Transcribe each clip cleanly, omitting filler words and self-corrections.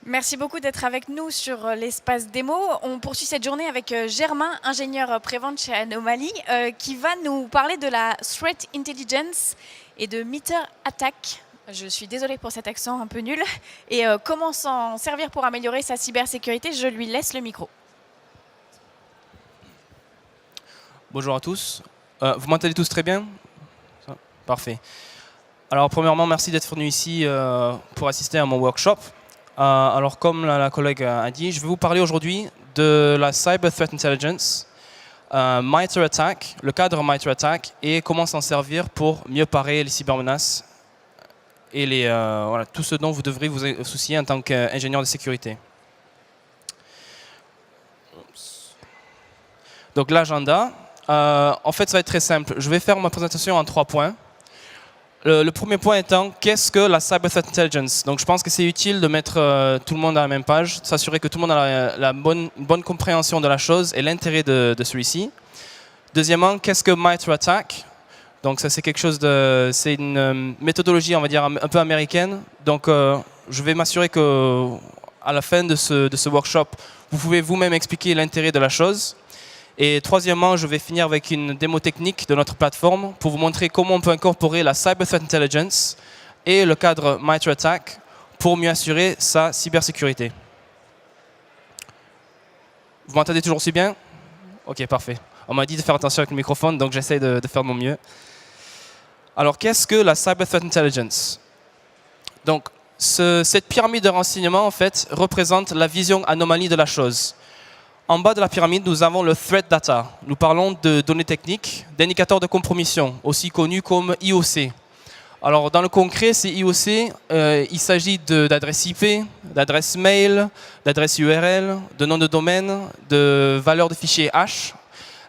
Merci beaucoup d'être avec nous sur l'espace démo. On poursuit cette journée avec Germain, ingénieur prévente chez Anomaly, qui va nous parler de la Threat Intelligence et de Meter Attack. Je suis désolée pour cet accent un peu nul. Et comment s'en servir pour améliorer sa cybersécurité. Je lui laisse le micro. Bonjour à tous. Vous m'entendez tous très bien? Parfait. Alors premièrement, merci d'être venu ici pour assister à mon workshop. Alors comme la collègue a dit, je vais vous parler aujourd'hui de la Cyber Threat Intelligence, MITRE ATT&CK, le cadre MITRE ATT&CK et comment s'en servir pour mieux parer les cybermenaces et voilà, tout ce dont vous devrez vous soucier en tant qu'ingénieur de sécurité. Donc l'agenda, en fait ça va être très simple. Je vais faire ma présentation en 3 points. Le premier point étant, qu'est-ce que la Cyber Threat Intelligence? Donc je pense que c'est utile de mettre tout le monde à la même page, s'assurer que tout le monde a la bonne compréhension de la chose et l'intérêt de celui-ci. Deuxièmement, qu'est-ce que MITRE ATT&CK? Donc ça c'est quelque chose de, c'est une méthodologie on va dire un peu américaine. Donc je vais m'assurer que à la fin de ce workshop, vous pouvez vous-même expliquer l'intérêt de la chose. Et troisièmement, je vais finir avec une démo technique de notre plateforme pour vous montrer comment on peut incorporer la Cyber Threat Intelligence et le cadre MITRE ATT&CK pour mieux assurer sa cybersécurité. Vous m'entendez toujours aussi bien? Ok, parfait. On m'a dit de faire attention avec le microphone, donc j'essaie de faire de mon mieux. Alors, qu'est-ce que la Cyber Threat Intelligence? Donc, cette pyramide de renseignements, en fait, représente la vision anomalie de la chose. En bas de la pyramide, nous avons le threat data. Nous parlons de données techniques, d'indicateurs de compromission, aussi connus comme IOC. Alors, dans le concret, ces IOC, il s'agit d'adresses IP, d'adresses mail, d'adresses URL, de noms de domaine, de valeurs de fichiers hash.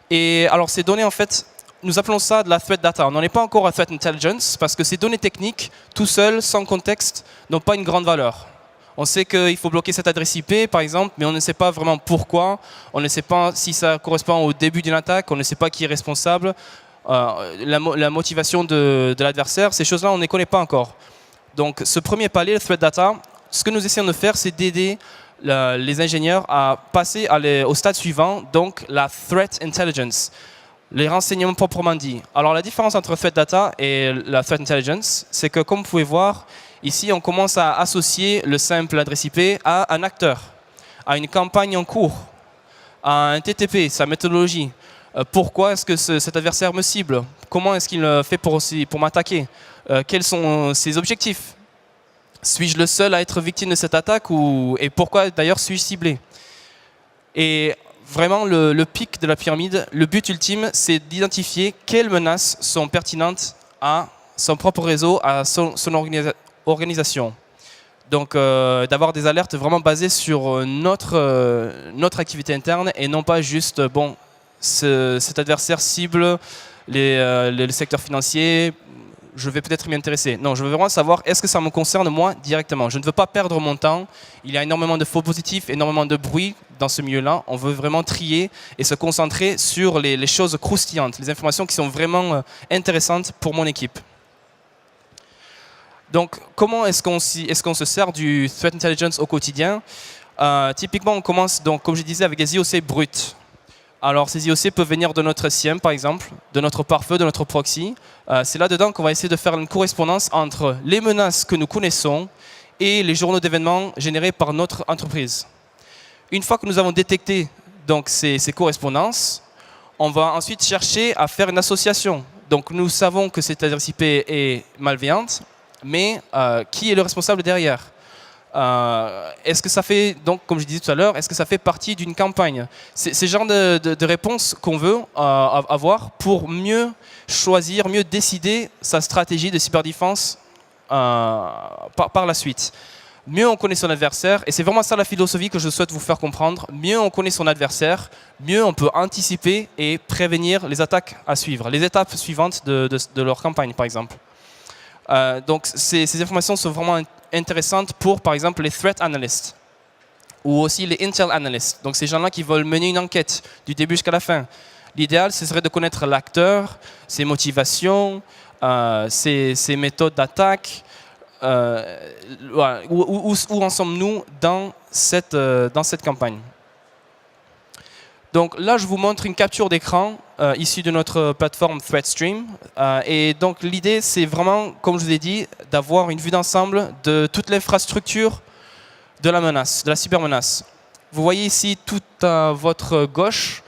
Et alors, ces données, en fait, nous appelons ça de la threat data. On n'en est pas encore à threat intelligence parce que ces données techniques, tout seules, sans contexte, n'ont pas une grande valeur. On sait qu'il faut bloquer cette adresse IP, par exemple, mais on ne sait pas vraiment pourquoi. On ne sait pas si ça correspond au début d'une attaque. On ne sait pas qui est responsable. La motivation de l'adversaire, ces choses-là, on ne les connaît pas encore. Donc, ce premier palier, le threat data, ce que nous essayons de faire, c'est d'aider les ingénieurs à passer au stade suivant, donc la threat intelligence, les renseignements proprement dit. Alors, la différence entre threat data et la threat intelligence, c'est que, comme vous pouvez voir, ici, on commence à associer le simple adresse IP à un acteur, à une campagne en cours, à un TTP, sa méthodologie. Pourquoi est-ce que cet adversaire me cible? Comment est-ce qu'il fait pour m'attaquer? Quels sont ses objectifs? Suis-je le seul à être victime de cette attaque et pourquoi d'ailleurs suis-je ciblé? Et vraiment, le pic de la pyramide, le but ultime, c'est d'identifier quelles menaces sont pertinentes à son propre réseau, à son organisation. Donc d'avoir des alertes vraiment basées sur notre activité interne et non pas juste, bon, cet adversaire cible le secteur financier, je vais peut-être m'y intéresser. Non, je veux vraiment savoir, est-ce que ça me concerne moi directement? Je ne veux pas perdre mon temps. Il y a énormément de faux positifs, énormément de bruit dans ce milieu-là. On veut vraiment trier et se concentrer sur les choses croustillantes, les informations qui sont vraiment intéressantes pour mon équipe. Donc, comment est-ce qu'on se sert du Threat Intelligence au quotidien? Typiquement, on commence, donc, comme je disais, avec des IOC bruts. Alors, ces IOC peuvent venir de notre SIEM, par exemple, de notre pare-feu, de notre proxy. C'est là-dedans qu'on va essayer de faire une correspondance entre les menaces que nous connaissons et les journaux d'événements générés par notre entreprise. Une fois que nous avons détecté donc, ces correspondances, on va ensuite chercher à faire une association. Donc, nous savons que cette adresse IP est malveillante, mais qui est le responsable derrière? Est-ce que ça fait, donc, comme je disais tout à l'heure, est-ce que ça fait partie d'une campagne? C'est ce genre de réponse qu'on veut avoir pour mieux choisir, mieux décider sa stratégie de cyberdéfense par la suite. Mieux on connaît son adversaire, et c'est vraiment ça la philosophie que je souhaite vous faire comprendre, mieux on connaît son adversaire, mieux on peut anticiper et prévenir les attaques à suivre, les étapes suivantes de leur campagne par exemple. Donc ces informations sont vraiment intéressantes pour, par exemple, les threat analysts ou aussi les intel analysts. Donc ces gens-là qui veulent mener une enquête du début jusqu'à la fin. L'idéal, ce serait de connaître l'acteur, ses motivations, ses méthodes d'attaque, voilà, où en sommes-nous dans cette campagne. Donc là, je vous montre une capture d'écran issue de notre plateforme ThreatStream. Et donc l'idée, c'est vraiment, comme je vous ai dit, d'avoir une vue d'ensemble de toute l'infrastructure de la menace, de la cybermenace. Vous voyez ici tout à votre gauche,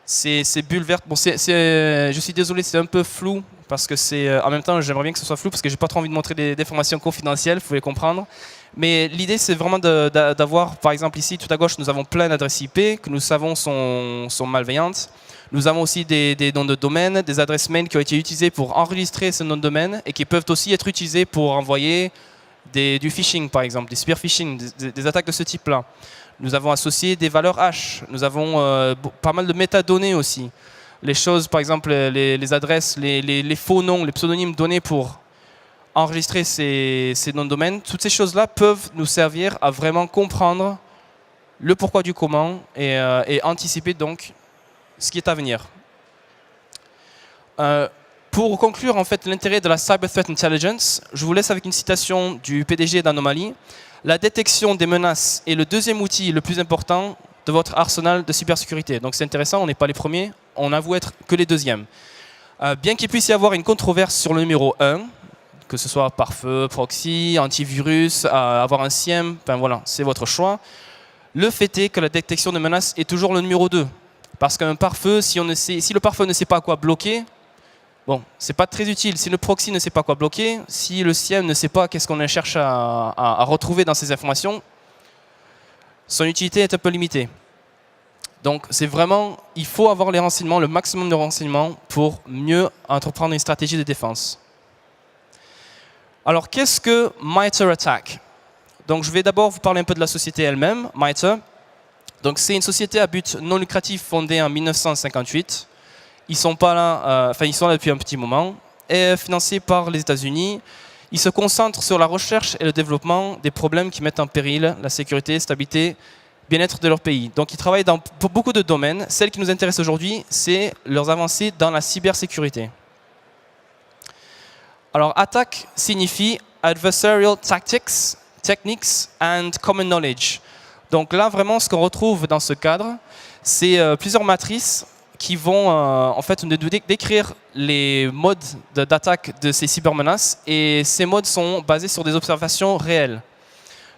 ces bulles vertes. Bon, je suis désolé, c'est un peu flou parce que en même temps, j'aimerais bien que ce soit flou parce que j'ai pas trop envie de montrer des informations confidentielles, vous pouvez comprendre. Mais l'idée, c'est vraiment d'avoir, par exemple ici, tout à gauche, nous avons plein d'adresses IP que nous savons sont malveillantes. Nous avons aussi des noms de domaine, des adresses mail qui ont été utilisées pour enregistrer ces noms de domaine et qui peuvent aussi être utilisées pour envoyer du phishing, par exemple, des spear phishing, des attaques de ce type-là. Nous avons associé des valeurs hash. Nous avons pas mal de métadonnées aussi. Les choses, par exemple, les adresses, les faux noms, les pseudonymes donnés pour enregistrer ces noms de domaine, toutes ces choses-là peuvent nous servir à vraiment comprendre le pourquoi du comment et anticiper donc ce qui est à venir. Pour conclure en fait l'intérêt de la Cyber Threat Intelligence, je vous laisse avec une citation du PDG d'Anomaly. La détection des menaces est le deuxième outil le plus important de votre arsenal de cybersécurité. Donc c'est intéressant, on n'est pas les premiers, on avoue être que les deuxièmes. Bien qu'il puisse y avoir une controverse sur le numéro 1, que ce soit pare-feu, proxy, antivirus, avoir un SIEM, enfin voilà, c'est votre choix. Le fait est que la détection de menaces est toujours le numéro 2. Parce qu'un pare-feu, si le pare-feu ne sait pas quoi bloquer, bon, c'est pas très utile. Si le proxy ne sait pas quoi bloquer, si le SIEM ne sait pas qu'est-ce qu'on cherche à retrouver dans ces informations, son utilité est un peu limitée. Donc c'est vraiment, il faut avoir les renseignements, le maximum de renseignements pour mieux entreprendre une stratégie de défense. Alors qu'est-ce que MITRE ATT&CK? Donc je vais d'abord vous parler un peu de la société elle-même, MITRE. Donc c'est une société à but non lucratif fondée en 1958. Ils sont pas là, ils sont là depuis un petit moment, et financés par les États-Unis. Ils se concentrent sur la recherche et le développement des problèmes qui mettent en péril la sécurité, stabilité, bien-être de leur pays. Donc ils travaillent dans beaucoup de domaines. Celle qui nous intéresse aujourd'hui, c'est leurs avancées dans la cybersécurité. Alors attack signifie Adversarial Tactics, Techniques and Common Knowledge. Donc là vraiment ce qu'on retrouve dans ce cadre, c'est plusieurs matrices qui vont en fait nous décrire les modes d'attaque de ces cybermenaces, et ces modes sont basés sur des observations réelles.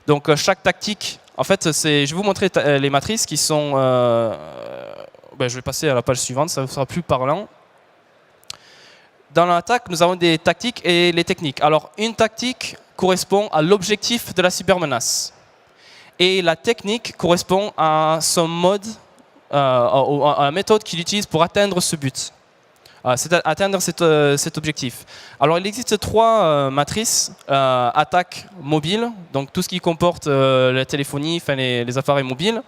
Donc chaque tactique, en fait, je vais vous montrer les matrices qui sont... je vais passer à la page suivante, ça sera plus parlant. Dans l'attaque, nous avons des tactiques et les techniques. Alors une tactique correspond à l'objectif de la cybermenace, et la technique correspond à son mode, à la méthode qu'il utilise pour atteindre ce but, atteindre cet objectif. Alors il existe trois matrices. Attaque mobile, donc tout ce qui comporte la téléphonie, enfin les appareils mobiles.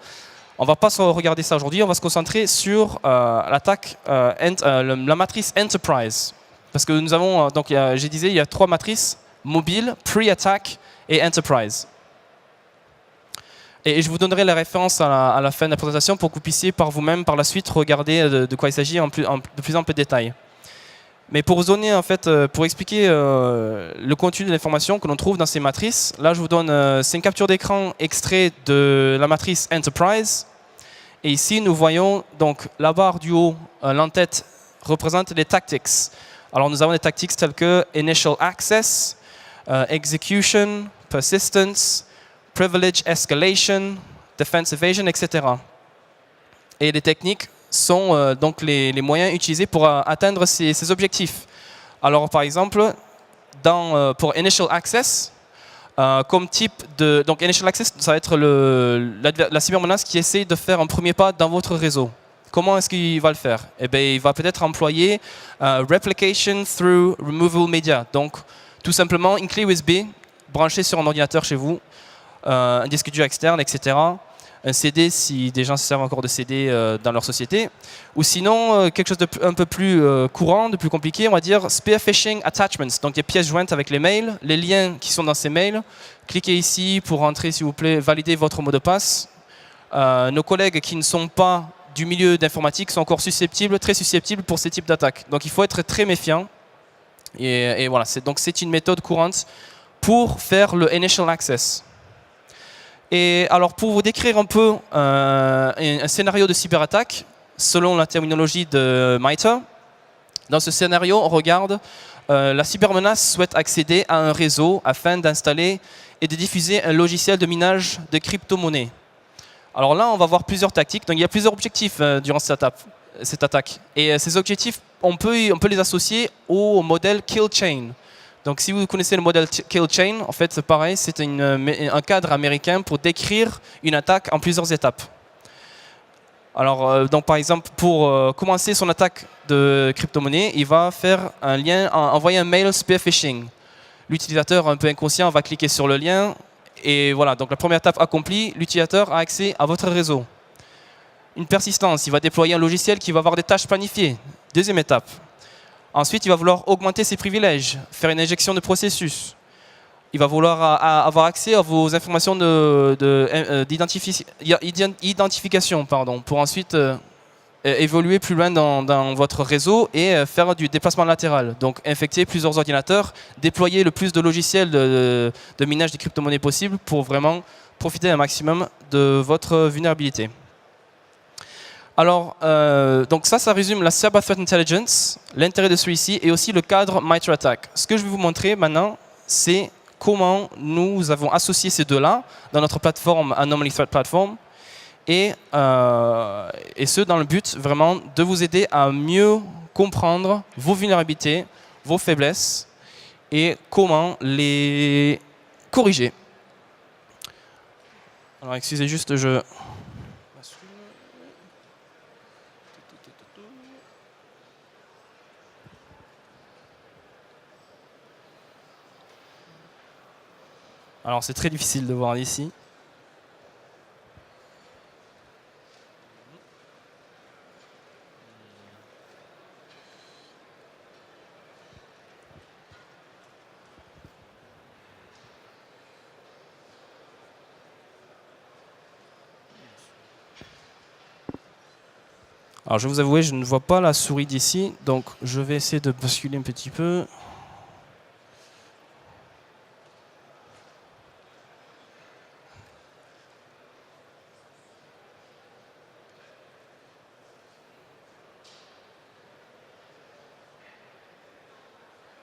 On ne va pas regarder ça aujourd'hui, on va se concentrer sur l'attaque, la matrice Enterprise. Parce que nous avons, donc j'ai dit, il y a trois matrices: mobile, pre-attack et Enterprise. Et je vous donnerai la référence à la fin de la présentation pour que vous puissiez par vous-même, par la suite, regarder de quoi il s'agit de plus ample détail. Mais pour vous donner, en fait, pour expliquer le contenu de l'information que l'on trouve dans ces matrices, là, je vous donne, c'est une capture d'écran extrait de la matrice Enterprise. Et ici, nous voyons donc la barre du haut, l'en-tête, représente les tactics. Alors, nous avons des tactics telles que Initial Access, Execution, Persistence, Privilege Escalation, Defense Evasion, etc. Et les techniques sont donc les moyens utilisés pour atteindre ces objectifs. Alors par exemple, pour Initial Access, comme type de... Donc Initial Access, ça va être la cybermenace qui essaie de faire un premier pas dans votre réseau. Comment est-ce qu'il va le faire? Eh bien, il va peut-être employer Replication through Removable Media. Donc tout simplement une clé USB branchée sur un ordinateur chez vous, un disque dur externe, etc. Un CD si des gens se servent encore de CD dans leur société. Ou sinon, quelque chose un peu plus courant, de plus compliqué, on va dire Spear Phishing Attachments, donc des pièces jointes avec les mails, les liens qui sont dans ces mails. Cliquez ici pour entrer, s'il vous plaît, valider votre mot de passe. Nos collègues qui ne sont pas du milieu d'informatique sont encore très susceptibles pour ces types d'attaques. Donc il faut être très méfiant. Et voilà, donc c'est une méthode courante pour faire le initial access. Et alors pour vous décrire un peu un scénario de cyberattaque, selon la terminologie de MITRE, dans ce scénario, on regarde la cybermenace souhaite accéder à un réseau afin d'installer et de diffuser un logiciel de minage de crypto-monnaies. Alors là, on va voir plusieurs tactiques. Donc il y a plusieurs objectifs durant cette attaque. Et ces objectifs, on peut les associer au modèle Kill Chain. Donc si vous connaissez le modèle Kill Chain, en fait c'est pareil, c'est un cadre américain pour décrire une attaque en plusieurs étapes. Alors, donc par exemple, pour commencer son attaque de crypto-monnaie, il va faire un lien, envoyer un mail spear phishing. L'utilisateur un peu inconscient va cliquer sur le lien et voilà, donc la première étape accomplie, l'utilisateur a accès à votre réseau. Une persistance, il va déployer un logiciel qui va avoir des tâches planifiées. Deuxième étape. Ensuite, il va vouloir augmenter ses privilèges, faire une injection de processus. Il va vouloir avoir accès à vos informations d'identification, pour ensuite évoluer plus loin dans votre réseau et faire du déplacement latéral. Donc infecter plusieurs ordinateurs, déployer le plus de logiciels de minage des crypto-monnaies possible pour vraiment profiter un maximum de votre vulnérabilité. Alors, donc ça résume la Cyber Threat Intelligence, l'intérêt de celui-ci et aussi le cadre MITRE ATT&CK. Ce que je vais vous montrer maintenant, c'est comment nous avons associé ces deux-là dans notre plateforme Anomaly Threat Platform et ce dans le but vraiment de vous aider à mieux comprendre vos vulnérabilités, vos faiblesses et comment les corriger. Alors excusez juste, Alors c'est très difficile de voir ici. Alors je vais vous avouer, je ne vois pas la souris d'ici, donc je vais essayer de basculer un petit peu.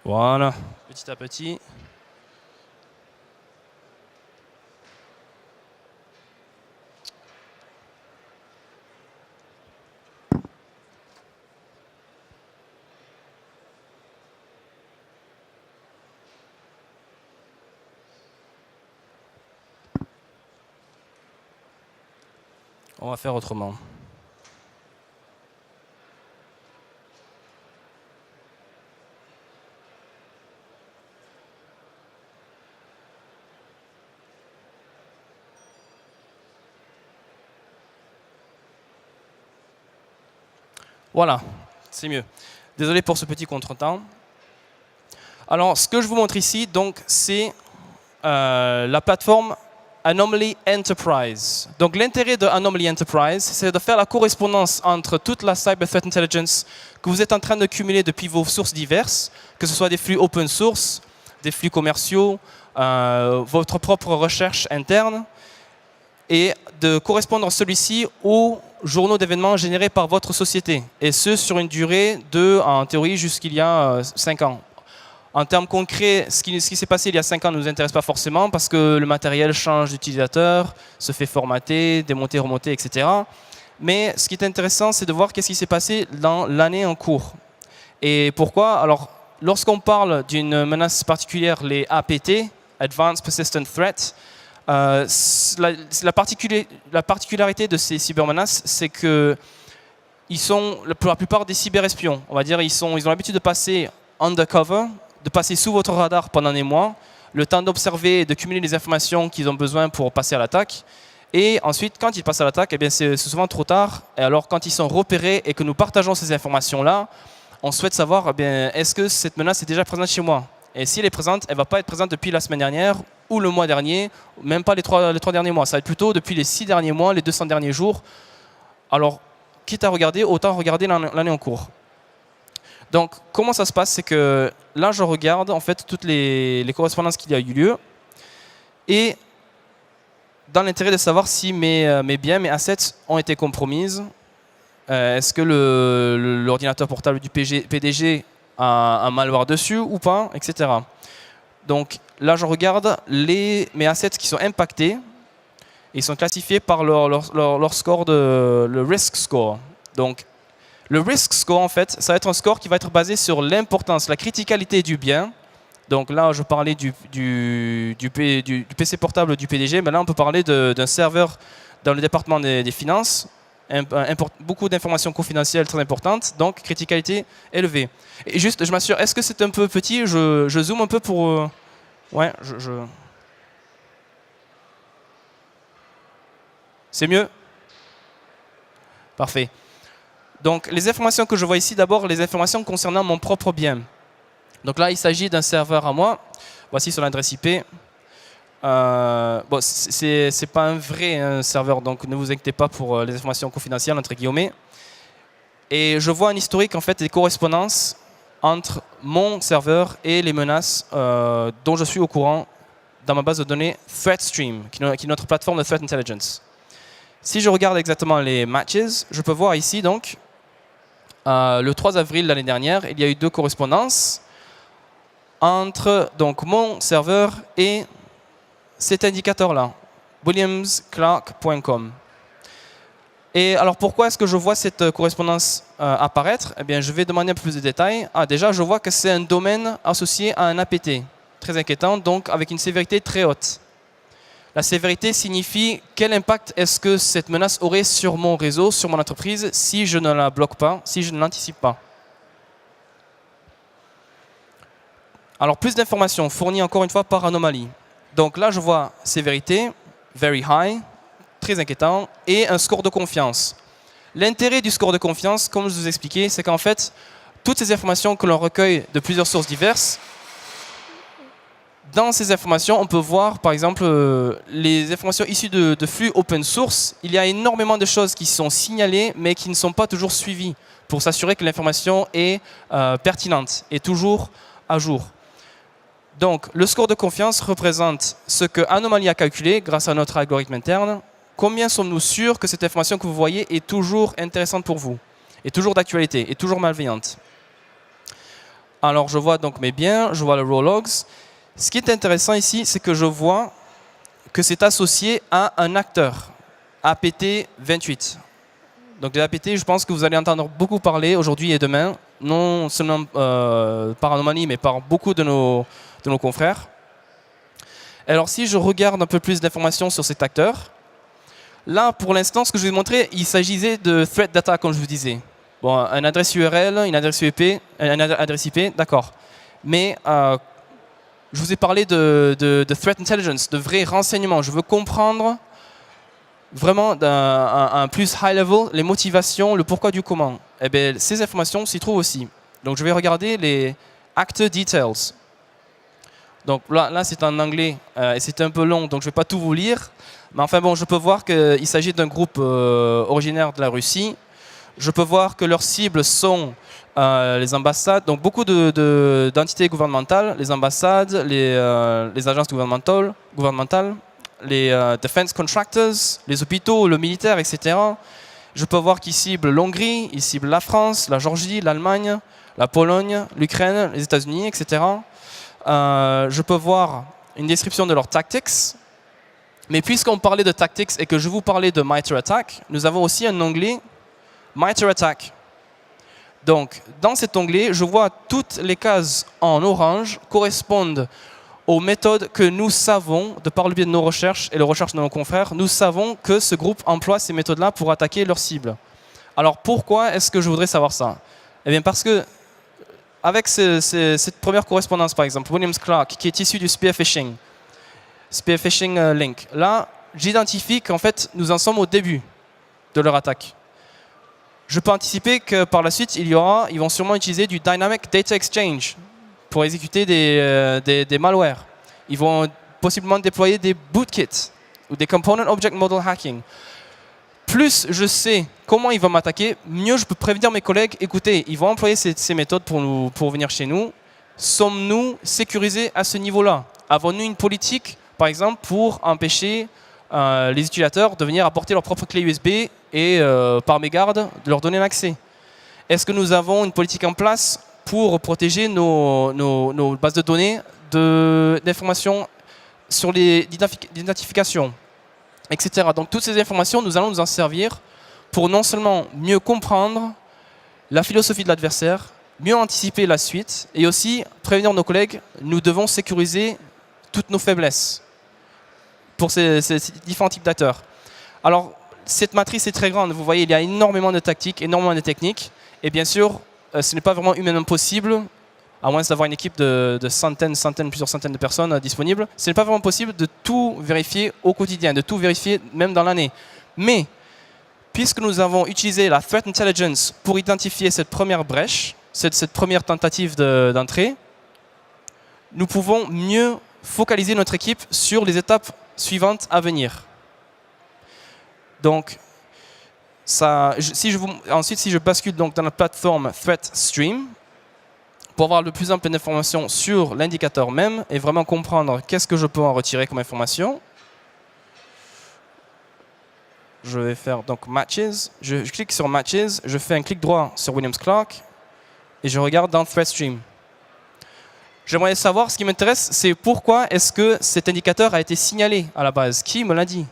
Voilà, petit à petit. On va faire autrement. Voilà, c'est mieux. Désolé pour ce petit contretemps. Alors, ce que je vous montre ici, donc, c'est la plateforme Anomaly Enterprise. Donc, l'intérêt de Anomaly Enterprise, c'est de faire la correspondance entre toute la Cyber Threat Intelligence que vous êtes en train de cumuler depuis vos sources diverses, que ce soit des flux open source, des flux commerciaux, votre propre recherche interne, et de correspondre celui-ci aux journaux d'événements générés par votre société, et ce sur une durée de, en théorie, jusqu'il y a 5 ans. En termes concrets, ce qui s'est passé il y a 5 ans ne nous intéresse pas forcément parce que le matériel change d'utilisateur, se fait formater, démonter, remonter, etc. Mais ce qui est intéressant, c'est de voir qu'est-ce qui s'est passé dans l'année en cours. Et pourquoi? Alors, lorsqu'on parle d'une menace particulière, les APT, Advanced Persistent Threat, la particularité de ces cybermenaces, c'est que pour la plupart des cyberespions, on va dire, ils ont l'habitude de passer undercover, de passer sous votre radar pendant des mois, le temps d'observer et de cumuler les informations qu'ils ont besoin pour passer à l'attaque. Et ensuite, quand ils passent à l'attaque, eh bien, c'est souvent trop tard. Et alors, quand ils sont repérés et que nous partageons ces informations-là, on souhaite savoir, eh bien, est-ce que cette menace est déjà présente chez moi? Et si elle est présente, elle ne va pas être présente depuis la semaine dernière ou le mois dernier, même pas les 3 derniers mois. Ça va être plutôt depuis les 6 derniers mois, les 200 derniers jours. Alors, quitte à regarder, autant regarder l'année en cours. Donc, comment ça se passe? C'est que là, je regarde en fait toutes les correspondances qu'il y a eu lieu. Et dans l'intérêt de savoir si mes biens, mes assets ont été compromises. Est-ce que l'ordinateur portable du PDG a un malware dessus ou pas, etc. Donc là, je regarde mes assets qui sont impactés. Ils sont classifiés par leur score, le risk score. Donc le risk score, en fait, ça va être un score qui va être basé sur l'importance, la criticalité du bien. Donc là, je parlais du PC portable du PDG, mais là, on peut parler d'un serveur dans le département des finances. Beaucoup d'informations confidentielles très importantes, donc criticalité élevée. Et juste, je m'assure, est-ce que c'est un peu petit? Je zoome un peu pour... ouais, C'est mieux? Parfait. Donc, les informations que je vois ici, d'abord, les informations concernant mon propre bien. Donc là, il s'agit d'un serveur à moi. Voici son adresse IP. Bon, c'est pas un vrai serveur, donc ne vous inquiétez pas pour les informations confidentielles, entre guillemets. Et je vois un historique, en fait, des correspondances entre mon serveur et les menaces dont je suis au courant dans ma base de données ThreatStream, qui est notre plateforme de Threat Intelligence. Si je regarde exactement les matches, je peux voir ici, donc, le 3 avril l'année dernière, il y a eu 2 correspondances entre donc, mon serveur et cet indicateur-là, williamsclark.com. Et alors pourquoi est-ce que je vois cette correspondance apparaître? Eh bien, je vais demander un peu plus de détails. Déjà, je vois que c'est un domaine associé à un APT, très inquiétant, donc avec une sévérité très haute. La sévérité signifie quel impact est-ce que cette menace aurait sur mon réseau, sur mon entreprise, si je ne la bloque pas, si je ne l'anticipe pas. Alors, plus d'informations fournies encore une fois par anomalie. Donc là, je vois sévérité, very high, très inquiétant, et un score de confiance. L'intérêt du score de confiance, comme je vous ai expliqué, c'est qu'en fait, toutes ces informations que l'on recueille de plusieurs sources diverses, dans ces informations, on peut voir, par exemple, les informations issues de flux open source. Il y a énormément de choses qui sont signalées, mais qui ne sont pas toujours suivies, pour s'assurer que l'information est pertinente et toujours à jour. Donc, le score de confiance représente ce que Anomaly a calculé grâce à notre algorithme interne. Combien sommes-nous sûrs que cette information que vous voyez est toujours intéressante pour vous, est toujours d'actualité, est toujours malveillante? Alors, je vois donc mes biens, je vois le raw logs. Ce qui est intéressant ici, c'est que je vois que c'est associé à un acteur, APT28. Donc de l'APT, je pense que vous allez entendre beaucoup parler aujourd'hui et demain, non seulement par Anomaly, mais par beaucoup de nos confrères. Alors si je regarde un peu plus d'informations sur cet acteur, là pour l'instant, ce que je vais vous montrer, il s'agissait de threat data, comme je vous disais. Bon, une adresse URL, une adresse IP, d'accord. Mais je vous ai parlé de threat intelligence, de vrais renseignements. Je veux comprendre vraiment un plus high level, les motivations, le pourquoi du comment. Eh bien, ces informations s'y trouvent aussi. Donc je vais regarder les actor details. Donc là c'est en anglais et c'est un peu long, donc je ne vais pas tout vous lire. Mais enfin bon, je peux voir qu'il s'agit d'un groupe originaire de la Russie. Je peux voir que leurs cibles sont les ambassades, donc beaucoup d'entités gouvernementales, les ambassades, les agences gouvernementales, les defense contractors, les hôpitaux, le militaire, etc. Je peux voir qu'ils ciblent l'Hongrie, ils ciblent la France, la Géorgie, l'Allemagne, la Pologne, l'Ukraine, les États-Unis, etc. Je peux voir une description de leurs tactics. Mais puisqu'on parlait de tactics et que je vous parlais de MITRE ATT&CK, nous avons aussi un onglet MITRE ATT&CK. Donc, dans cet onglet, je vois toutes les cases en orange correspondent aux méthodes que nous savons, de par le biais de nos recherches et les recherches de nos confrères, nous savons que ce groupe emploie ces méthodes-là pour attaquer leurs cibles. Alors, pourquoi est-ce que je voudrais savoir ça? Eh bien, parce que avec cette première correspondance, par exemple, Williams-Clark, qui est issue du spear phishing link, là, j'identifie qu'en fait, nous en sommes au début de leur attaque. Je peux anticiper que par la suite, ils vont sûrement utiliser du Dynamic Data Exchange pour exécuter des malwares. Ils vont possiblement déployer des bootkits ou des Component Object Model Hacking. Plus je sais comment ils vont m'attaquer, mieux je peux prévenir mes collègues, écoutez, ils vont employer ces méthodes pour venir chez nous, sommes-nous sécurisés à ce niveau-là? Avons-nous une politique, par exemple, pour empêcher les utilisateurs de venir apporter leur propre clé USB et, par mégarde, de leur donner l'accès? Est-ce que nous avons une politique en place pour protéger nos bases de données d'informations sur l'identification, etc. Donc toutes ces informations, nous allons nous en servir pour non seulement mieux comprendre la philosophie de l'adversaire, mieux anticiper la suite et aussi prévenir nos collègues, nous devons sécuriser toutes nos faiblesses pour ces différents types d'acteurs. Alors, cette matrice est très grande. Vous voyez, il y a énormément de tactiques, énormément de techniques. Et bien sûr, ce n'est pas vraiment humainement possible, à moins d'avoir une équipe de centaines, plusieurs centaines de personnes disponibles. Ce n'est pas vraiment possible de tout vérifier au quotidien, de tout vérifier même dans l'année. Mais, puisque nous avons utilisé la Threat Intelligence pour identifier cette première brèche, cette première tentative d'entrée, nous pouvons mieux focaliser notre équipe sur les étapes suivantes à venir. Donc, ensuite, si je bascule donc dans la plateforme ThreatStream, pour avoir le plus ample d'informations sur l'indicateur même et vraiment comprendre qu'est-ce que je peux en retirer comme information, je vais faire donc Matches. Je clique sur Matches, je fais un clic droit sur Williams-Clark et je regarde dans ThreatStream. J'aimerais savoir, ce qui m'intéresse, c'est pourquoi est-ce que cet indicateur a été signalé à la base? Qui me l'a dit?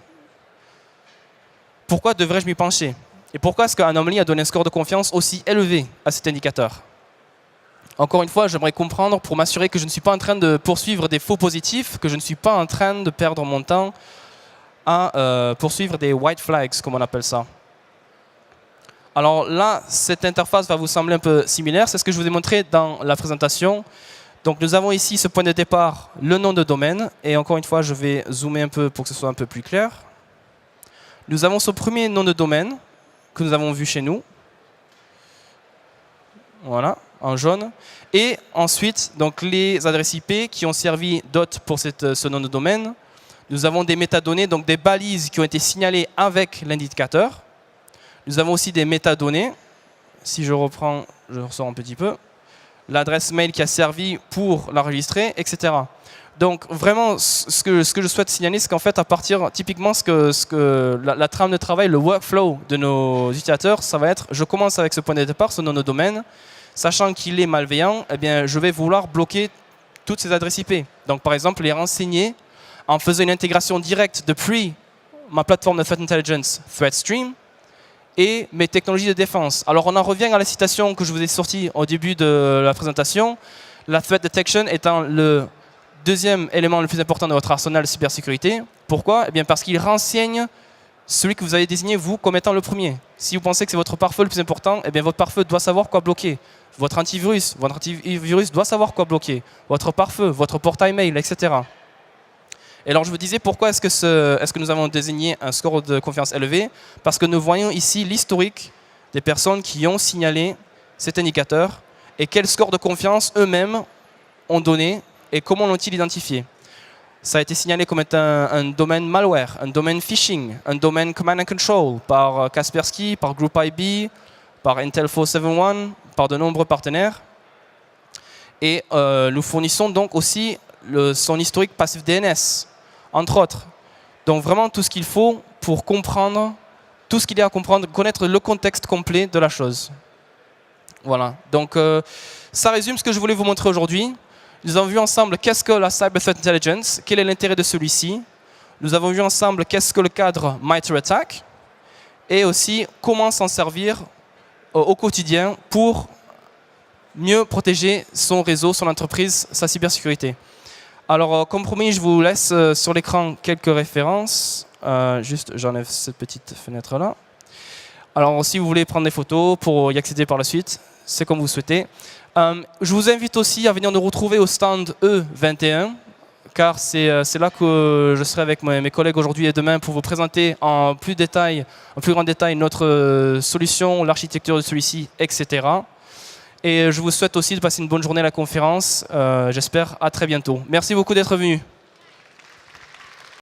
Pourquoi devrais-je m'y pencher? Et pourquoi est-ce qu'Anomaly a donné un score de confiance aussi élevé à cet indicateur? Encore une fois, j'aimerais comprendre pour m'assurer que je ne suis pas en train de poursuivre des faux positifs, que je ne suis pas en train de perdre mon temps à poursuivre des white flags, comme on appelle ça. Alors là, cette interface va vous sembler un peu similaire. C'est ce que je vous ai montré dans la présentation. Donc nous avons ici ce point de départ, le nom de domaine. Et encore une fois, je vais zoomer un peu pour que ce soit un peu plus clair. Nous avons ce premier nom de domaine que nous avons vu chez nous. Voilà, en jaune. Et ensuite, donc, les adresses IP qui ont servi d'hôte pour ce nom de domaine. Nous avons des métadonnées, donc des balises qui ont été signalées avec l'indicateur. Nous avons aussi des métadonnées. Si je reprends, je ressors un petit peu. L'adresse mail qui a servi pour l'enregistrer, etc. Donc vraiment, ce que je souhaite signaler, c'est qu'en fait, à partir, typiquement, la trame de travail, le workflow de nos utilisateurs, ça va être, je commence avec ce point de départ, ce nom de domaine, sachant qu'il est malveillant, eh bien, je vais vouloir bloquer toutes ces adresses IP. Donc par exemple, les renseigner en faisant une intégration directe depuis ma plateforme de Threat Intelligence, ThreatStream, et mes technologies de défense. Alors on en revient à la citation que je vous ai sortie au début de la présentation, la Threat Detection étant le deuxième élément le plus important de votre arsenal de cybersécurité. Pourquoi? Eh bien parce qu'il renseigne celui que vous avez désigné, vous, comme étant le premier. Si vous pensez que c'est votre pare-feu le plus important, eh bien votre pare-feu doit savoir quoi bloquer. Votre antivirus doit savoir quoi bloquer. Votre pare-feu, votre portail mail, etc. Et alors je vous disais, pourquoi est-ce que nous avons désigné un score de confiance élevé? Parce que nous voyons ici l'historique des personnes qui ont signalé cet indicateur et quel score de confiance eux-mêmes ont donné et comment l'ont-ils identifié. Ça a été signalé comme étant un domaine malware, un domaine phishing, un domaine command and control par Kaspersky, par GroupIB, par Intel 471, par de nombreux partenaires. Et nous fournissons donc aussi son historique Passive DNS, entre autres. Donc vraiment tout ce qu'il faut pour comprendre, tout ce qu'il y a à comprendre, connaître le contexte complet de la chose. Voilà, donc ça résume ce que je voulais vous montrer aujourd'hui. Nous avons vu ensemble qu'est-ce que la Cyber Threat Intelligence, quel est l'intérêt de celui-ci. Nous avons vu ensemble qu'est-ce que le cadre MITRE ATT&CK et aussi comment s'en servir au quotidien pour mieux protéger son réseau, son entreprise, sa cybersécurité. Alors, comme promis, je vous laisse sur l'écran quelques références. Juste, j'enlève cette petite fenêtre-là. Alors, si vous voulez prendre des photos pour y accéder par la suite, c'est comme vous souhaitez. Je vous invite aussi à venir nous retrouver au stand E21, car c'est là que je serai avec mes collègues aujourd'hui et demain pour vous présenter en plus grand détail notre solution, l'architecture de celui-ci, etc. Et je vous souhaite aussi de passer une bonne journée à la conférence. J'espère à très bientôt. Merci beaucoup d'être venus.